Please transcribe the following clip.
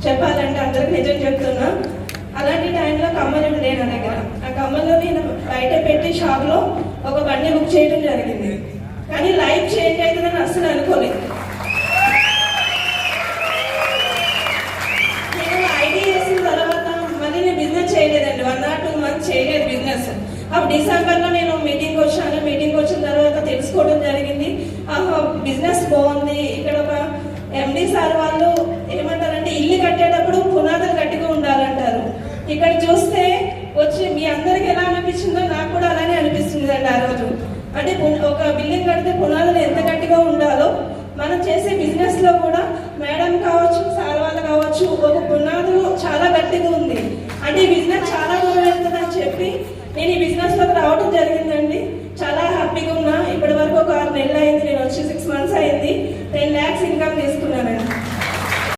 చెప్పాలంటే అందరికి నిజం చెప్తున్నా. అలాంటి టైంలో కమ్మలు ఉండే నా దగ్గర. ఆ కమ్మలు నేను బయట పెట్టి షాప్లో ఒక బండి బుక్ చేయడం జరిగింది. కానీ లైఫ్ చేంజ్ అవుతుందని అస్సలు అనుకోలేదు. నేను ఐటీ చేసిన తర్వాత మళ్ళీ నేను బిజినెస్ చేయలేదండి. 1 or 2 months చేయలేదు బిజినెస్. అప్పుడు డిసెంబర్లో నేను మీటింగ్ వచ్చాను. మీటింగ్ వచ్చిన తర్వాత తెలుసుకోవడం జరిగింది. బిజినెస్ బాగుంది. ఇక్కడ ఒక ఎండి సార్ వాళ్ళు ఏమంటారంటే ఇల్లు కట్టేటప్పుడు పునాదులు గట్టిగా ఉండాలంటారు. ఇక్కడ చూస్తే వచ్చి మీ అందరికి ఎలా అనిపించిందో నాకు కూడా అలానే అనిపిస్తుంది అండి. ఆ రోజు అంటే ఒక బిల్డింగ్ కడితే పునాదులు ఎంత గట్టిగా ఉండాలో మనం చేసే బిజినెస్ లో కూడా మేడం కావచ్చు, సార్ వాళ్ళు కావచ్చు, ఒక పునాదులు చాలా గట్టిగా ఉంది. అంటే ఈ బిజినెస్ చాలా దూరం వెళ్తుందని చెప్పి నేను ఈ బిజినెస్ లోకి రావడం జరిగిందండి. చాలా హ్యాపీగా ఉన్నా. ఇప్పటి వరకు ఒక 6 నెలలు అయింది. నేను వచ్చి 6 months అయింది. 10 lakhs ఇన్కమ్ తీసుకున్నానండి.